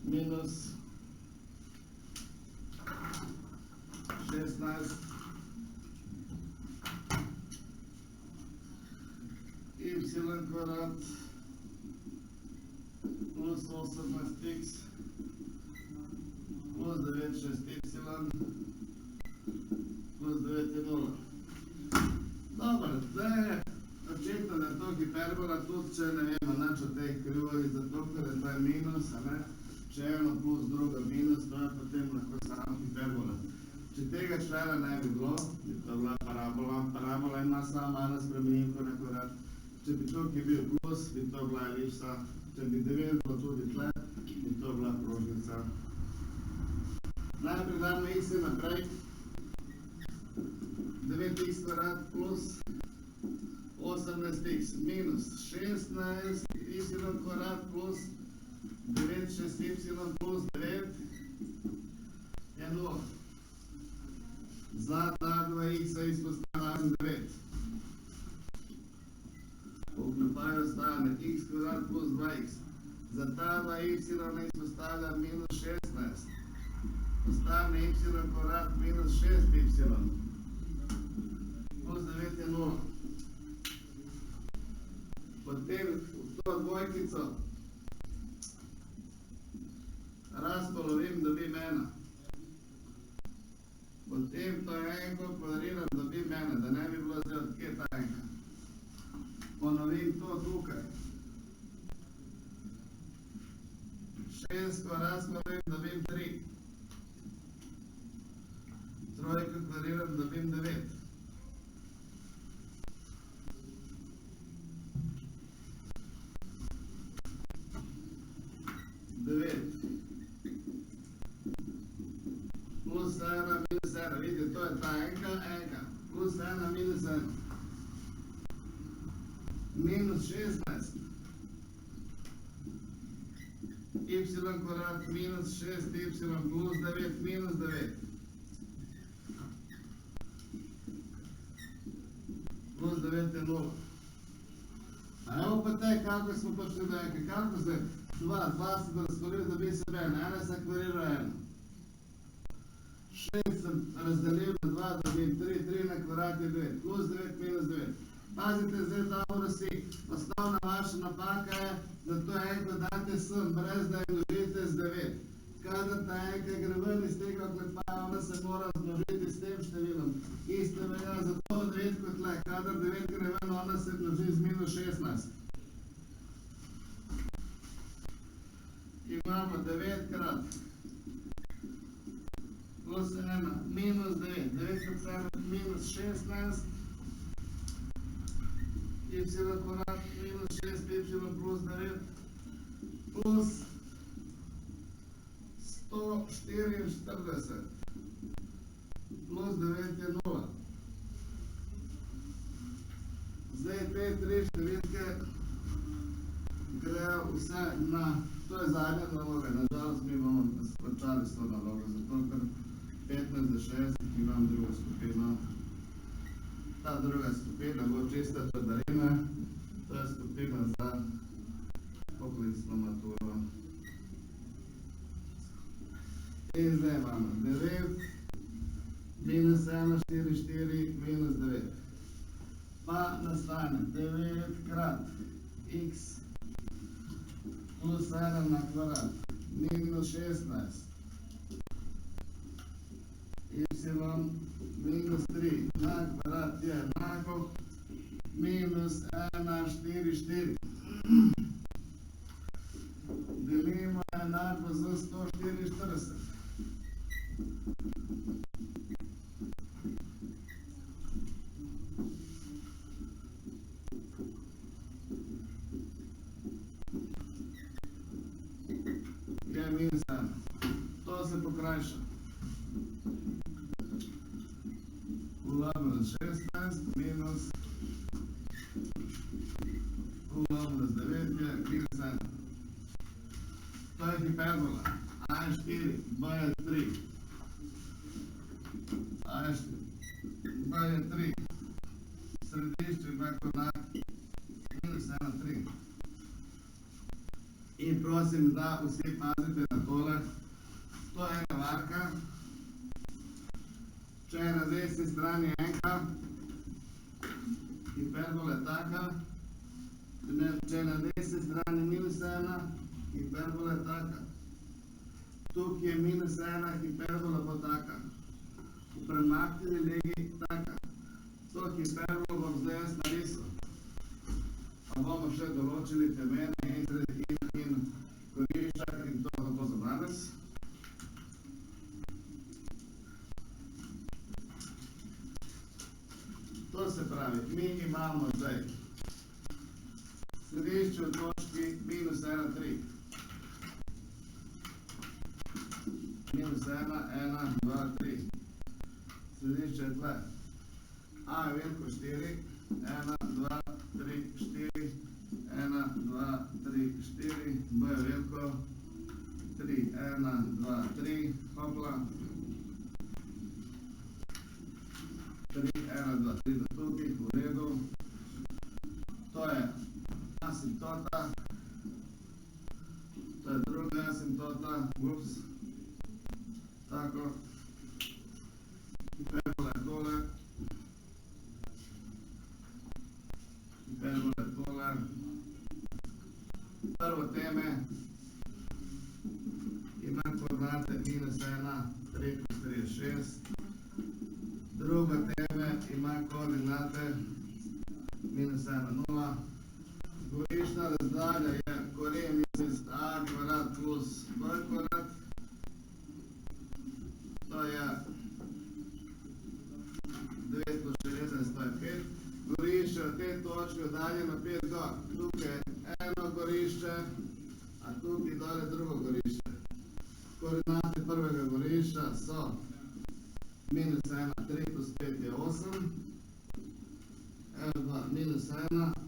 minus 16 y kvadrat plus 18x plus 9 6y plus 9 je 0. Dobro, zdaj je očitno, da je to hiperbola, tudi če ne vemo nič o teh krivulji, zato ker je to minus, če eno plus druga minus, to je potem lahko samo hiperbola. Če tega člena ne bi bilo, bi to bila parabola. Parabola ima samo eno spremenljivko na kvadrat. Če bi tukaj bil plus, bi to bila elipsa. Če bi 9 bilo tudi tle, bi to bila krožnica. Najprej damo x naprej. 9x kvadrat plus 18x minus 16y kvadrat plus 9 6y plus 9 je 0. Za ta 2x izpostavljam 9. V oklepaju ostane x kvadrat plus 2x. Za ta 2y izpostavljam minus 16. Ostane y kvadrat minus 6y. Plus 9 je 0. Potem v to dvojkico razpolovim, dobim 1. Potem to enko kvadriram, dobim 1, da ne bi bilo zdaj odkje ta enka. Ponovim to tukaj. 6 razpolovim, dobim 3. Trojko kvadriram, dobim 9. Plus 1 minus 1, vidite, to je ta enka, plus 1 minus 1. Minus 16. Y kvadrat minus 6y plus 9 minus 9. Plus 9 je 0. A evo pa te, kako smo počeli do enke, kako se 2 se razkolil, da bi sebe 1 se kvadriral 1. 6 sem razdelil na 2, da bi 3 na kvadrat je 9, plus 9 minus 9. Pazite, zdaj dobro si, osnovna vaša napaka je, da to enko date sem, brez da je množite z 9. Kadar ta enka gre ven iz tega oklepaja, ona se mora množiti s tem številom. Isto velja za to 9 kot tle, kadar 9 gre ven, ona se množi z minus 16. Imamo 9 krat plus 1, minus 9, 9 krat 7, minus 16, y kvadrat, minus 6y plus 9, plus 144, plus 9 je 0. Zdaj te tri številke grejo vse na, to je zadnja naloga, nažalost mi bomo skončali s to nalogo, zato ker 15 do 60 imam drugo skupino. Ta druga skupina bo čista črdarina, to je skupina za poklicno maturo. In zdaj imamo 9 minus 1, 4, 4, minus 9. Pa nastane 9 krat x plus 1 na kvadrat minus 16 y minus 3 na kvadrat je enako minus 1, 4, 4. Delimo enako z 144. Je minus 1. To se pokrajša. Ulovno 16 minus ulovno 9 je minus 1. To je hiperbola. A je 4, B je 3. A je 4, B je 3. Središče je koordinat minus 1, 3. In prosim, da vsi pazite na tole. To je ena varka. Če je na desni strani enka, hiperbola je taka. Če je na desni strani -1, hiperbola je taka. Tukaj je -1, hiperbola bo taka. V premaknjeni legi taka. To hiperbolo bom zdaj jaz narisal. Pa bomo še določili temene in korišča in to bo za danes. To se pravi, mi imamo zdaj središče v točki -1, 3. -1, 1, 2, 3. Središče je tle. A je veliko 4. 1, 2, 3, 4. 1, 2, 3, 4. B je veliko 3. 1, 2, 3. Hopla. 3, 1, 2, 3 do tukaj, v redu. To je asintota. To je druga asintota. Ups. Tako. Hiperbola je tole. Hiperbola je tole. Prvo teme ima koordinate -1, 3 plus 3 je 6. Druga teme ima koordinate -1, 0. Goriščna razdalja je koren iz a kvadrat plus b kvadrat. To je 9 plus 60, to je 5. Gorišče od te točke oddaljeno 5 gor. Tukaj je eno gorišče, a tukaj dole drugo gorišče. Koordinate prvega gorišča so -1, 3 plus 5 je 8. 1, 2, -1.